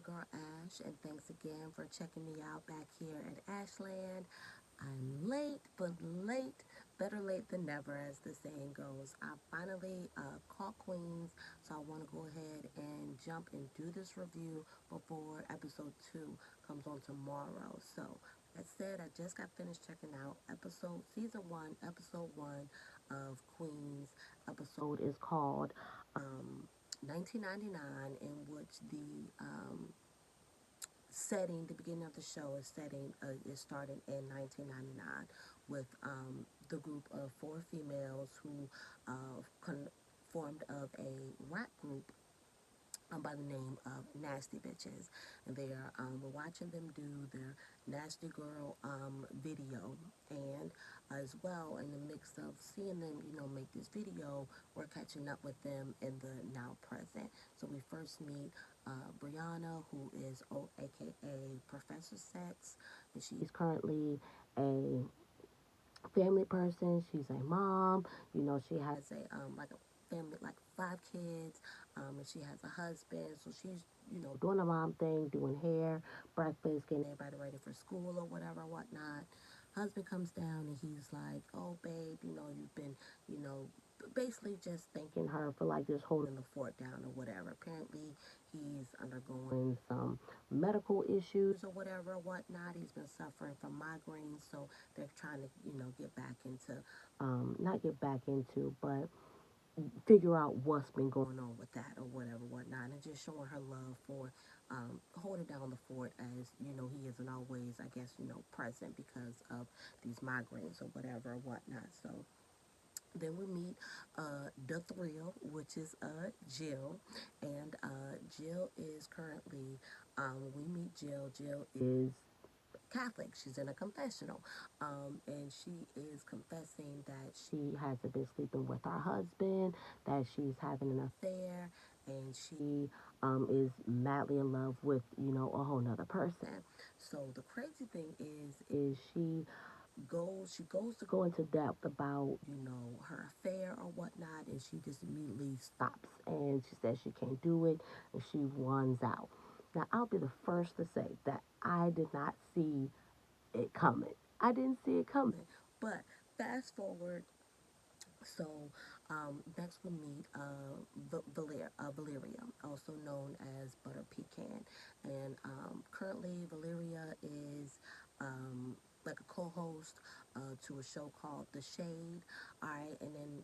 girl Ash, and thanks again for checking me out back here at Ashland. I'm late, but late, better late than never, as the saying goes. I finally caught Queens, so I want to go ahead and jump and do this review before episode 2 comes on tomorrow. So, that said, I just got finished checking out season 1, episode 1 of Queens. Episode is called 1999, in which the beginning of the show is starting in 1999 with the group of four females who formed of a rap group by the name of Nasty Bitches, and we're watching them do their Nasty Girl video, and as well in the mix of seeing them, make this video, we're catching up with them in the now present. So we first meet Brianna, who is aka Professor Sex, and she's currently a family person. She's a mom. She has a family, like 5 kids, and she has a husband. So she's doing a mom thing, doing hair, breakfast, getting everybody ready for school or whatever, whatnot. Husband comes down and he's like, "Oh, babe, you've been, you know." Basically just thanking her for like just holding the fort down or whatever. Apparently he's undergoing some medical issues or whatever, whatnot. He's been suffering from migraines, so they're trying to, get back into, not get back into, but figure out what's been going on with that or whatever, whatnot, and just showing her love for holding down the fort, as he isn't always, I guess, present because of these migraines or whatever, whatnot. So then we meet the thrill, which is Jill, and Jill is currently, we meet Jill. Jill is Catholic. She's in a confessional, and she is confessing that she has basically been with her husband, that she's having an affair, and she is madly in love with a whole nother person. So the crazy thing is she goes to go into depth about her affair or whatnot, and she just immediately stops, and she says she can't do it, and she runs out. Now, I'll be the first to say that I did not see it coming. I didn't see it coming. But fast forward, so next we meet Valeria, also known as Butter Pecan. And currently, Valeria is like a co-host to a show called The Shade. All right, and then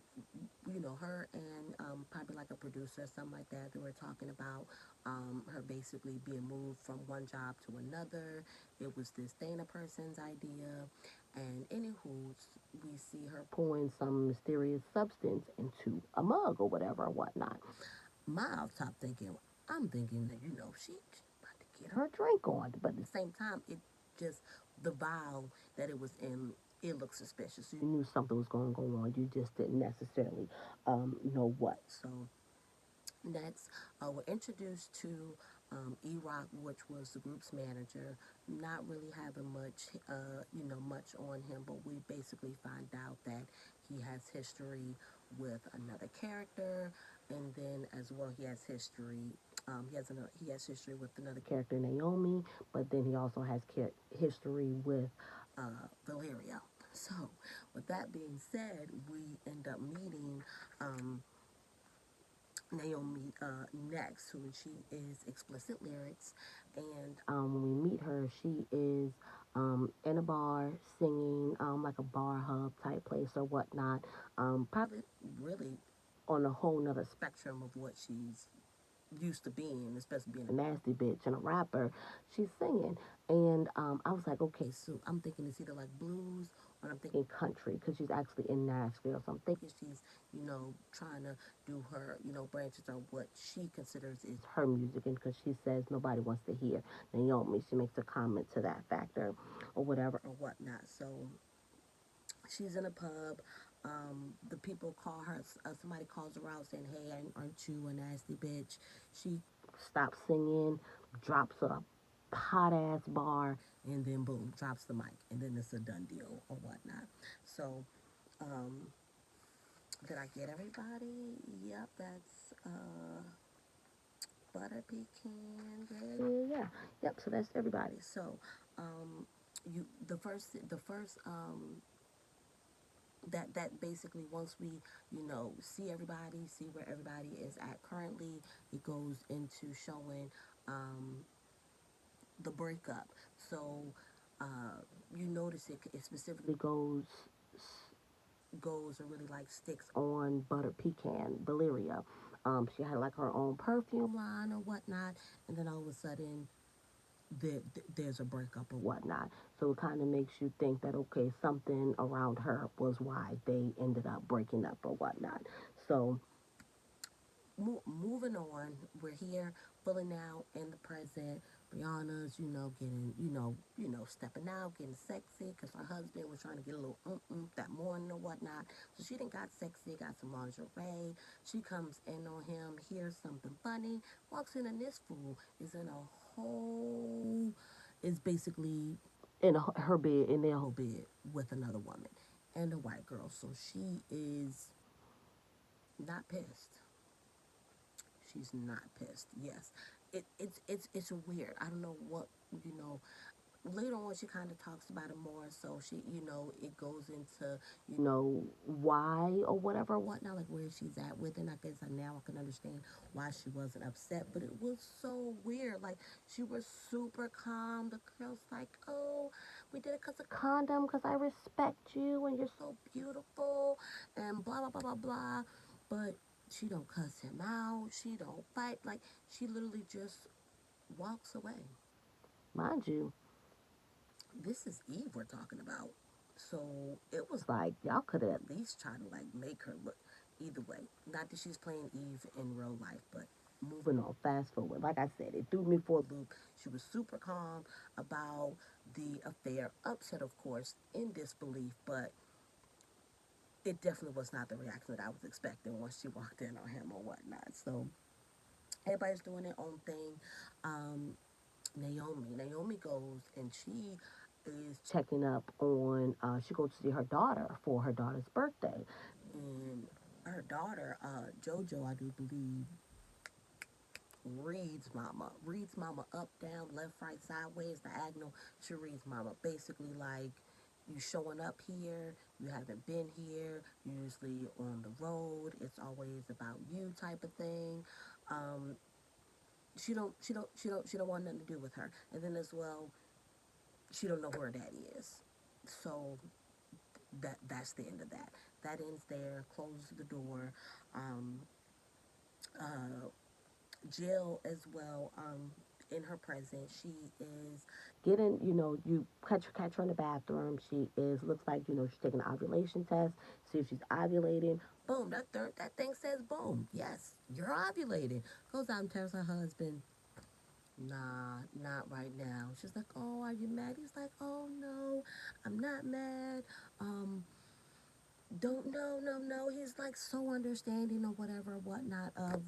her and probably like a producer or something like that. They were talking about her basically being moved from one job to another. It was this Dana person's idea, and anywho, we see her pouring some mysterious substance into a mug or whatever or whatnot. My off top thinking, I'm thinking that she about to get her drink on, but at the same time, it just the vial that it was in, it looked suspicious. You knew something was going to go on. You just didn't necessarily know what. So next, we're introduced to E-Rock, which was the group's manager, not really having much on him, but we basically find out that he has history with another character, and then as well he has history with another character, Naomi, but then he also has history with Valeria. So, with that being said, we end up meeting Naomi next, who she is explicit lyrics, and when we meet her, she is in a bar singing, like a bar hub type place or whatnot. Probably really on a whole nother spectrum of what she's used to being, especially being a nasty bitch and a rapper. She's singing, and I was like, okay, so I'm thinking it's either like blues or I'm thinking country, because she's actually in Nashville. So I'm thinking she's, trying to do her, branches of what she considers is her music, and because she says nobody wants to hear Naomi, she makes a comment to that factor or whatever or whatnot. So she's in a pub. The people call her, somebody calls her out saying, "Hey, aren't you a nasty bitch?" She stops singing, drops a hot ass bar, and then boom, drops the mic, and then it's a done deal or whatnot. So, um, did I get everybody? Yep, that's butter pecan. Yeah. Yep. So that's everybody. So, you the first that basically once we see everybody, see where everybody is at currently, it goes into showing um the breakup. So, uh, you notice it specifically goes or really like sticks on Butter Pecan, Valeria. She had like her own perfume line or whatnot, and then all of a sudden there's a breakup or whatnot. So it kind of makes you think that okay, something around her was why they ended up breaking up or whatnot. So moving on, we're here fully now in the present. Brianna's, getting, stepping out, getting sexy, because her husband was trying to get a little that morning or whatnot. So she done got sexy, got some lingerie. She comes in on him, hears something funny, walks in, and this fool is in a whole, is basically in her bed, in their whole bed with another woman and a white girl. So she is not pissed. She's not pissed. Yes, it's weird. I don't know what you know. Later on, she kind of talks about it more. So she, it goes into why or whatever, whatnot, like where she's at with it. And I guess now I can understand why she wasn't upset. But it was so weird. Like she was super calm. The girl's like, "Oh, we did it because of condom. Because I respect you and you're so beautiful." And blah blah blah blah blah. But she don't cuss him out. She don't fight. Like she literally just walks away. Mind you, this is Eve we're talking about. So it was like y'all could have at least tried to like make her look either way. Not that she's playing Eve in real life, but moving on, fast forward. Like I said, it threw me for a loop. She was super calm about the affair, upset of course, in disbelief, but it definitely was not the reaction that I was expecting once she walked in on him or whatnot. So everybody's doing their own thing. Um, Naomi goes and she is checking up on, she goes to see her daughter for her daughter's birthday. And her daughter, JoJo, I do believe, reads mama up, down, left, right, sideways, diagonal. She reads mama basically like, you showing up here, you haven't been here, you're usually on the road, it's always about you type of thing. Um, she don't want nothing to do with her. And then as well, she don't know who her daddy is. So that's the end of that. That ends there. Closes the door. Um, uh, Jill as well. In her presence, she is getting. You catch her in the bathroom. She is looks like she's taking an ovulation test. See if she's ovulating. Boom. That thing says boom. Yes, you're ovulating. Goes out and tells her husband, nah, not right now. She's like, oh, are you mad? He's like, oh no, I'm not mad. Um, don't no. He's like so understanding or whatever, whatnot of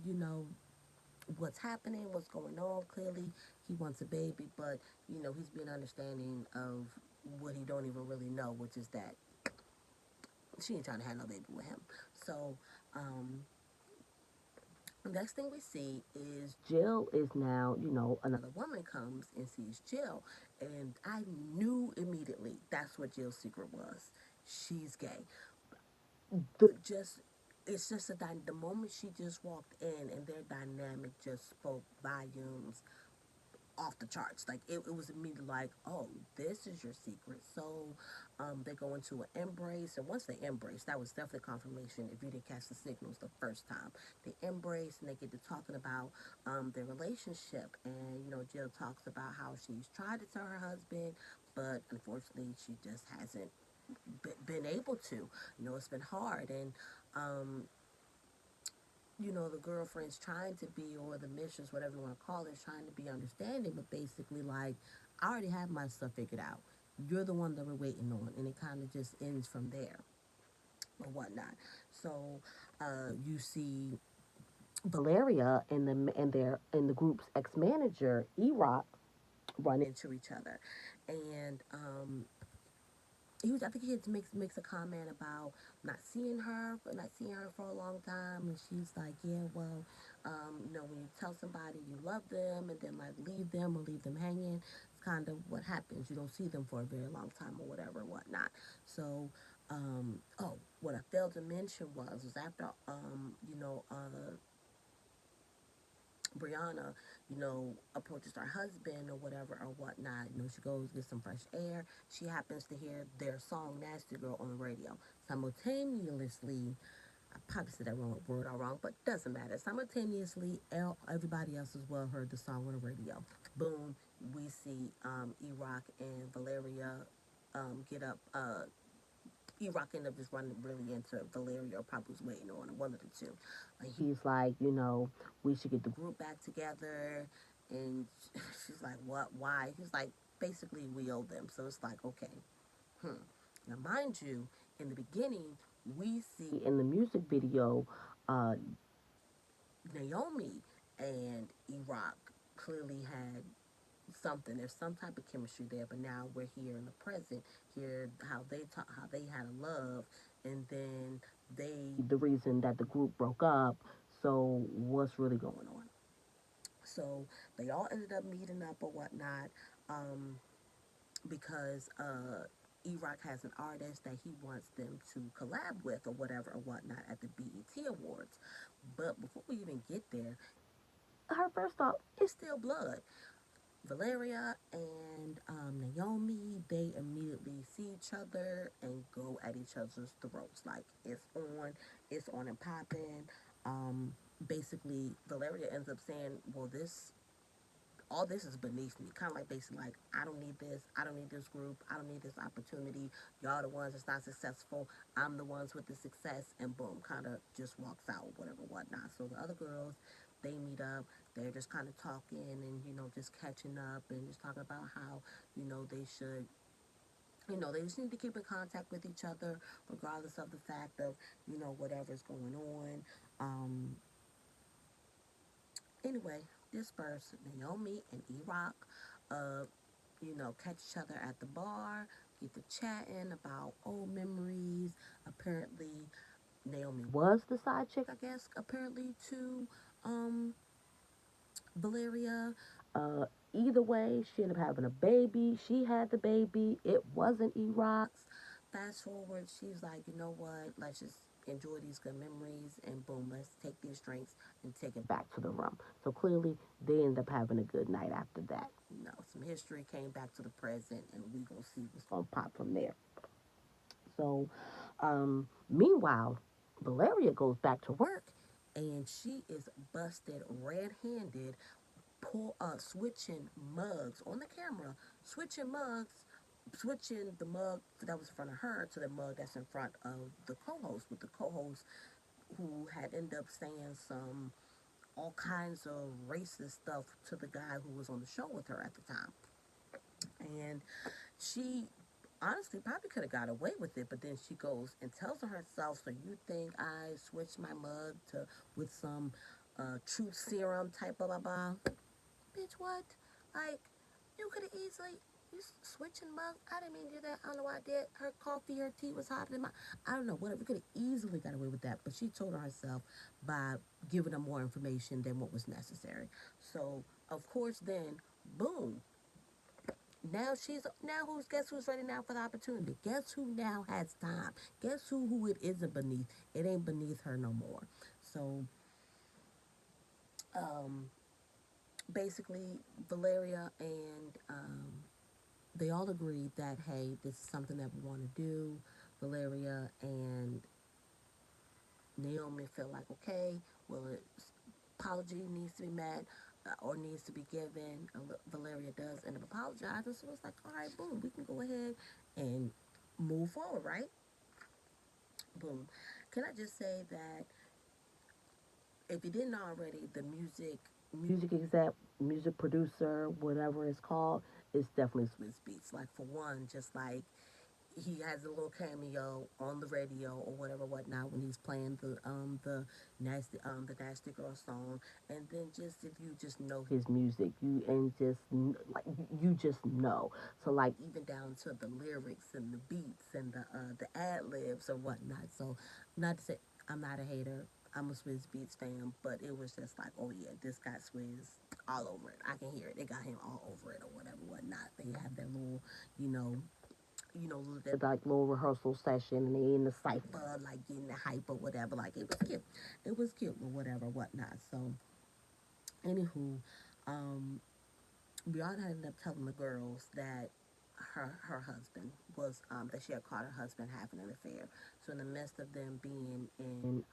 what's happening, what's going on. Clearly, he wants a baby, but he's being understanding of what he don't even really know, which is that she ain't trying to have no baby with him. So, next thing we see is Jill is now, another woman comes and sees Jill. And I knew immediately that's what Jill's secret was. She's gay. The just it's just the moment she just walked in and their dynamic just spoke volumes off the charts. Like it was immediately like, oh, this is your secret. So they go into an embrace, and once they embrace, that was definitely confirmation. If you didn't catch the signals the first time, they embrace and they get to talking about their relationship. And Jill talks about how she's tried to tell her husband, but unfortunately, she just hasn't been able to. It's been hard, and um, the girlfriend's trying to be, or the mistress, whatever you want to call it, is trying to be understanding, but basically, like, I already have my stuff figured out. You're the one that we're waiting on, and it kind of just ends from there, or whatnot. So, you see Valeria and the group's ex-manager, E-Rock, run into each other, and I think he had to makes a comment about not seeing her for a long time, and she's like, yeah, well, when you tell somebody you love them and then like leave them or leave them hanging, it's kind of what happens. You don't see them for a very long time or whatever, whatnot. So, what I failed to mention was after, Brianna, approaches her husband or whatever or whatnot. She goes get some fresh air. She happens to hear their song "Nasty Girl" on the radio. Simultaneously, I probably said that wrong word all wrong, but doesn't matter. Simultaneously, everybody else as well heard the song on the radio. Boom, we see E-Rock and Valeria get up. E-Rock ended up just running really into Valeria, or probably was waiting on one of the two. He's like, we should get the group back together. And she's like, what? Why? He's like, basically, we owe them. So it's like, okay. Hmm. Now, mind you, in the beginning, we see in the music video, uh, Naomi and E-Rock clearly had something. There's some type of chemistry there, but now we're here in the present. Here, how they had a love, and then the reason that the group broke up. So what's really going on? So they all ended up meeting up or whatnot, um, because E-Rock has an artist that he wants them to collab with or whatever or whatnot at the BET Awards. But before we even get there, her first thought is still blood. Valeria and Naomi, they immediately see each other and go at each other's throats. Like it's on and popping. Um, Basically, Valeria ends up saying, "Well, all this is beneath me." Kind of like basically like, "I don't need this. I don't need this group. I don't need this opportunity. Y'all the ones that's not successful. I'm the ones with the success." And boom, kind of just walks out, whatever, whatnot. So the other girls, they meet up. They're just kind of talking and just catching up and just talking about how they should. They just need to keep in contact with each other, regardless of the fact of whatever's going on. Um, Anyway, disperse. Naomi and E-Rock, uh, catch each other at the bar, get to chatting about old memories. Apparently, Naomi was the side chick, I guess, apparently, to Valeria. Uh, Either way, she ended up having a baby. She had the baby. It wasn't E-Rock's. Fast forward, she's like, you know what? Let's just enjoy these good memories, and boom, let's take these drinks and take it back to the room. So clearly, they end up having a good night after that. Some history came back to the present, and we gonna see what's gonna pop from there. So, meanwhile, Valeria goes back to work, and she is busted red-handed, switching mugs on the camera, switching mugs, switching the mug that was in front of her to the mug that's in front of the co-host, with the co-host who had ended up saying some all kinds of racist stuff to the guy who was on the show with her at the time. And she honestly probably could have got away with it, but then she goes and tells herself, "So you think I switched my mug to with some truth serum type blah blah blah? Bitch, what? Like, you could have easily you switching mugs. I didn't mean to do that. I don't know why I did. Her coffee, her tea was hotter than mine. I don't know. Whatever. You could have easily got away with that, but she told herself by giving them more information than what was necessary. So of course, then boom. Now who's guess who's ready now for the opportunity? Guess who now has time? Guess who it isn't beneath? It ain't beneath her no more. So um basically Valeria and they all agreed that hey, this is something that we want to do. Valeria and Naomi feel like okay, well, apology needs to be met or needs to be given. Valeria does end up apologizing, so it's like, all right, boom, we can go ahead and move forward, right? Boom. Can I just say that if you didn't already, the music exec, music producer, whatever it's called, is definitely Swizz Beats. Like for one, just like he has a little cameo on the radio or whatever whatnot when he's playing the nasty girl song. And then just if you just know his music, you and just like you just know. So like even down to the lyrics and the beats and the ad libs or whatnot. So not to say I'm not a hater, I'm a Swizz Beats fan, but it was just like, oh yeah, this got Swizz all over it. I can hear it. They got him all over it or whatever whatnot. They have that little, you know, that like little rehearsal session, and they in the cipher, like getting the hype or whatever. Like it was cute. It was cute or whatever, whatnot. So, anywho, um, Brianna ended up telling the girls that her husband was that she had caught her husband having an affair. So in the midst of them being in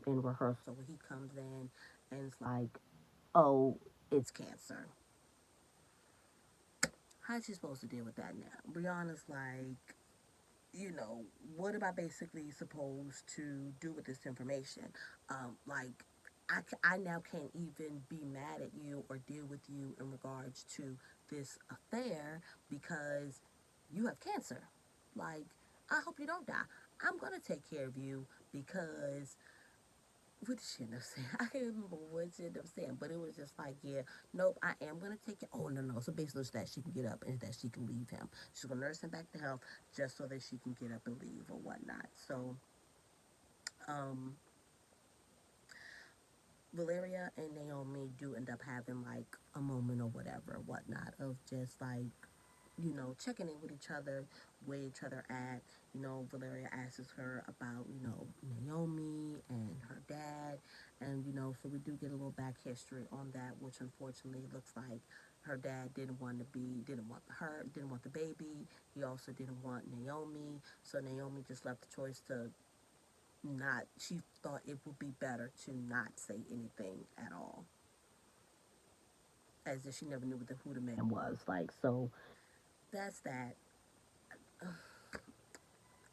rehearsal, he comes in and it's like, oh, it's cancer. How's she supposed to deal with that now? Brianna's like, what am I basically supposed to do with this information? Like, I now can't even be mad at you or deal with you in regards to this affair because you have cancer. Like, I hope you don't die. I'm going to take care of you because what did she end up saying? I can't remember what she ended up saying, but it was just like, yeah, nope, I am gonna take it. Oh no. So basically, it's that she can get up and that she can leave him. She's gonna nurse him back to health just so that she can get up and leave or whatnot. So, um, Valeria and Naomi do end up having like a moment or whatever, whatnot, of just like checking in with each other, where each other at. Valeria asks her about, Naomi and her dad. And, so we do get a little back history on that, which unfortunately looks like her dad didn't want the baby. He also didn't want Naomi. So Naomi just left the choice to she thought it would be better to not say anything at all. As if she never knew who the man was. Like, so that's that.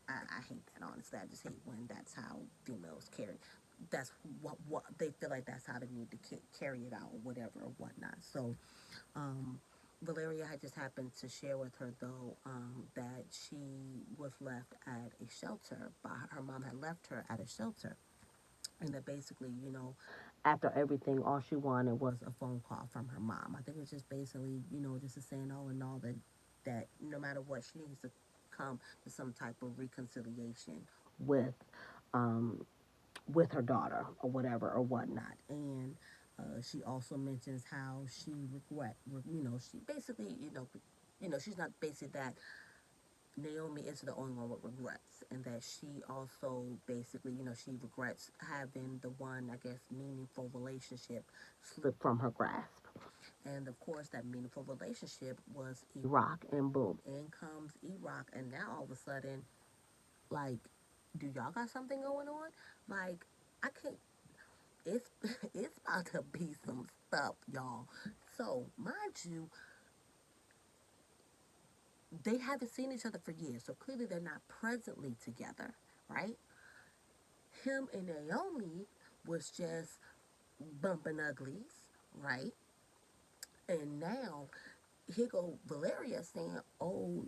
I hate that, honestly. I just hate when that's how females carry. That's what they feel like that's how they need to carry it out or whatever or whatnot. So, um, Valeria had just happened to share with her though that she was left at a shelter. By her mom had left her at a shelter, and that basically, after everything, all she wanted was a phone call from her mom. I think it was just basically, just a saying all in all that no matter what, she needs to come to some type of reconciliation with um, with her daughter or whatever or whatnot. And she also mentions how she she basically, she's not basically that Naomi isn't the only one with regrets, and that she also basically, she regrets having the one, I guess, meaningful relationship slip from her grasp. And of course, that meaningful relationship was Iraq, and boom, in comes Iraq, and now all of a sudden, like, do y'all got something going on? Like, I could, it's it's about to be some stuff, y'all. So, mind you, they haven't seen each other for years, so clearly they're not presently together, right? Him and Naomi was just bumping uglies, right? And now here go Valeria saying, "Oh,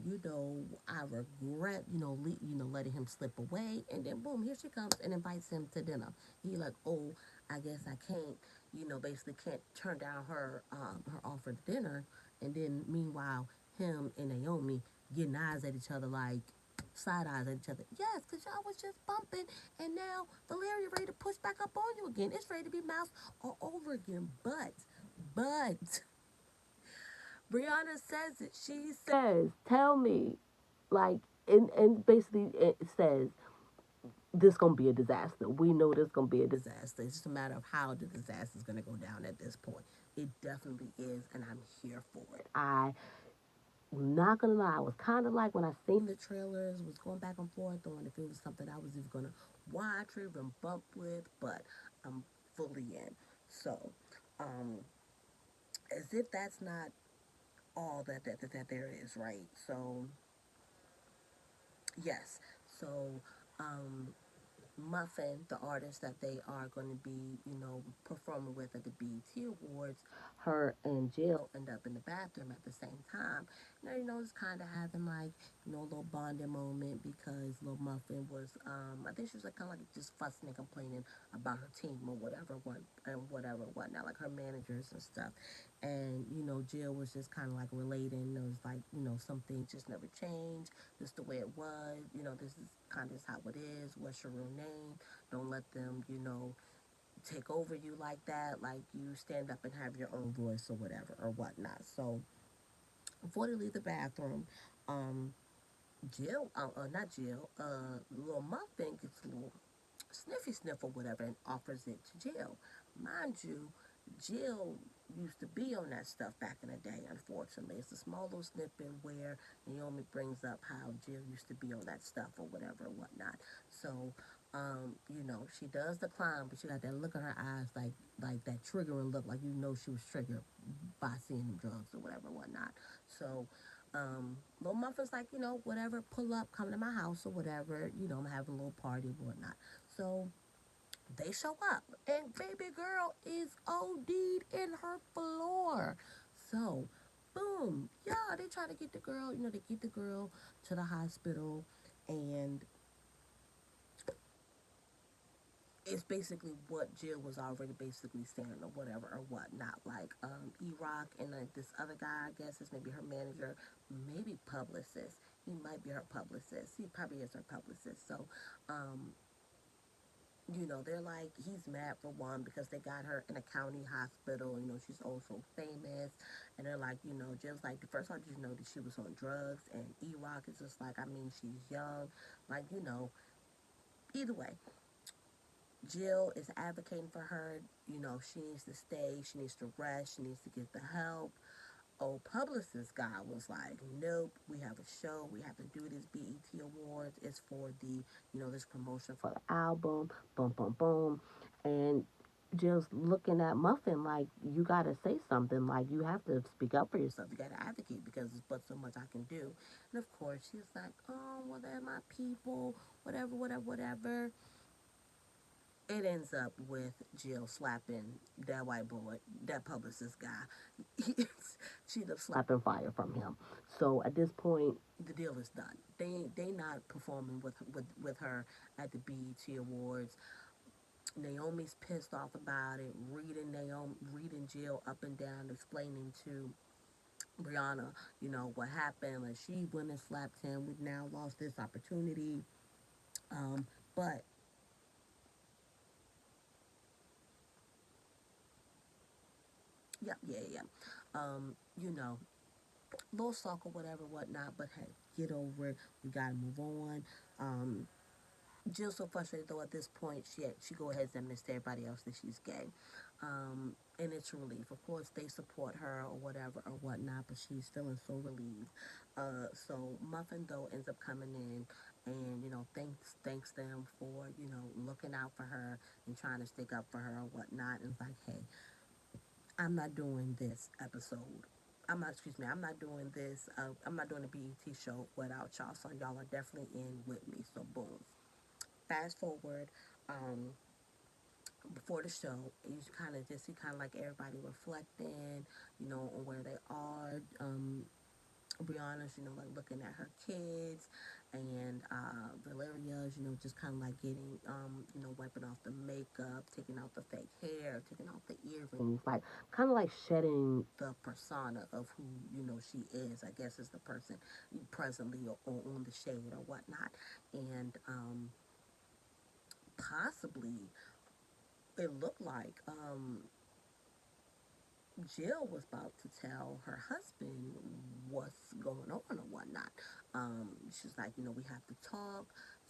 I regret, letting him slip away." And then boom, here she comes and invites him to dinner. He like, "Oh, I guess I can't, basically can't turn down her offer to dinner." And then meanwhile, him and Naomi getting eyes at each other like side eyes at each other. Yes, because y'all was just bumping, and now Valeria ready to push back up on you again. It's ready to be mouse all over again. But Brianna says it. She says, "Tell me," like, and basically it says, "This gonna be a disaster. We know this gonna be a disaster. It's just a matter of how the disaster is gonna go down at this point. It definitely is, and I'm here for it. I'm not gonna lie. I was kind of like when I seen the trailers, was going back and forth on if it was something I was even gonna watch or even bump with, but I'm fully in. So, um, as if that's not all that there is, right? So yes. So, um, Muffin, the artist that they are going to be, performing with at the BET Awards, her and Jill end up in the bathroom at the same time. Now, it's kind of having like, a little bonding moment because little Muffin was, I think she was like kind of like just fussing and complaining about her team or whatever, whatnot, like her managers and stuff. And, Jill was just kind of like relating. It was like, some things just never change. This the way it was. This is kind of how it is. What's your real name? Don't let them, take over you like that. Like you stand up and have your own voice or whatever or whatnot. So before they leave the bathroom, um, not Jill, little Muffin gets a little sniffy sniff or whatever and offers it to Jill. Mind you, Jill used to be on that stuff back in the day, unfortunately. It's a small little snippet where Naomi brings up how Jill used to be on that stuff or whatever or whatnot. So, she does decline, but she got that look in her eyes like that triggering look, like she was triggered by seeing them drugs or whatever and whatnot. So, Little Muffin's like, whatever, pull up, come to my house or whatever, I'm having a little party or whatnot. So they show up, and baby girl is OD'd in her floor. So, boom, yeah, they try to get the girl, they get the girl to the hospital, and it's basically what Jill was already basically saying or whatever or whatnot. Like E-Rock and this other guy, I guess is maybe her manager, maybe publicist. He might be her publicist. He probably is her publicist. So, um, they're like, he's mad for one because they got her in a county hospital. She's also famous. And they're like, Jill's like, the first time did you know that she was on drugs? And E-Rock is just like, I mean, she's young. Like, either way, Jill is advocating for her. She needs to stay. She needs to rest. She needs to get the help. Old publicist guy was like, nope, we have a show. We have to do this BET Awards. It's for the, this promotion for the album. Boom, boom, boom. And Jill's looking at Muffin like, you got to say something. Like, you have to speak up for yourself. You got to advocate because there's but so much I can do. And of course, she's like, oh, well, they're my people. Whatever, whatever, whatever. It ends up with Jill slapping that white boy, that publicist guy. She ends up slapping fire from him. So at this point, the deal is done. They not performing with her at the BET Awards. Naomi's pissed off about it, reading Jill up and down, explaining to Brianna, what happened. Like she went and slapped him. We've now lost this opportunity. But yeah. You know, little sulk or whatever, whatnot. But hey, get over it. We gotta move on. Um, Jill's so frustrated though at this point. She go ahead and admits to everybody else that she's gay, and it's a relief. Of course, they support her or whatever or whatnot, but she's feeling so relieved. So Muffin though ends up coming in and thanks them for looking out for her and trying to stick up for her or whatnot. And it's like, hey, I'm not doing this episode. I'm not doing this. I'm not doing a BET show without y'all. So y'all are definitely in with me. So boom. Fast forward, um, before the show, you see kind of like everybody reflecting, on where they are. Brianna's, like looking at her kids, and Valeria's, just kind of like getting, wiping off the makeup, taking out the fake hair, taking out the earrings, like kind of like shedding the persona of who, she is. I guess is the person presently or on the shade or whatnot, and possibly it looked like Jill was about to tell her husband what's going on or whatnot. She's like, we have to talk.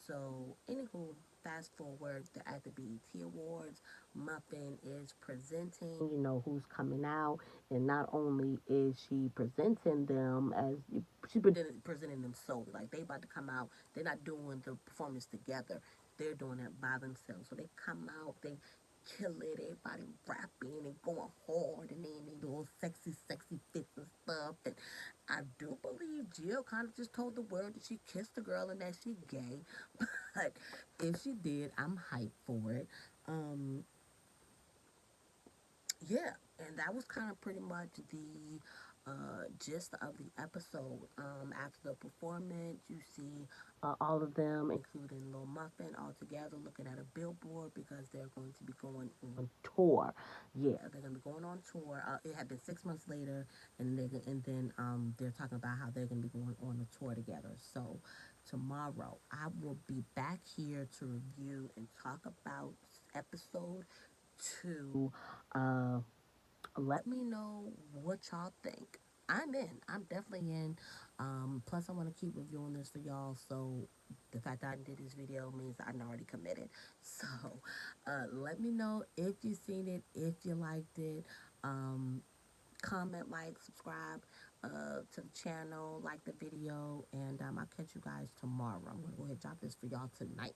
So, anywho, fast forward at the BET Awards, Muffin is presenting, who's coming out. And not only is she presenting them as, she's presenting them solely. Like, they about to come out. They're not doing the performance together. They're doing it by themselves. So, they come out. kill it. Everybody rapping and going hard, and then they doing sexy, sexy fits and stuff. And I do believe Jill kind of just told the world that she kissed the girl and that she gay. But if she did, I'm hyped for it. Um, yeah, and that was kind of pretty much the gist of the episode. After the performance, you see all of them, including Lil Muffin, all together looking at a billboard because they're going to be going on tour. Yeah, they're going to be going on tour. It had been 6 months later, and then they're talking about how they're going to be going on a tour together. So tomorrow, I will be back here to review and talk about episode two. Uh, Let me know what y'all think. I'm in. I'm definitely in. Plus, I want to keep reviewing this for y'all. So, the fact that I did this video means I'm already committed. So, let me know if you've seen it, if you liked it. Um, Comment, like, subscribe to the channel, like the video, and I'll catch you guys tomorrow. I'm going to go ahead and drop this for y'all tonight.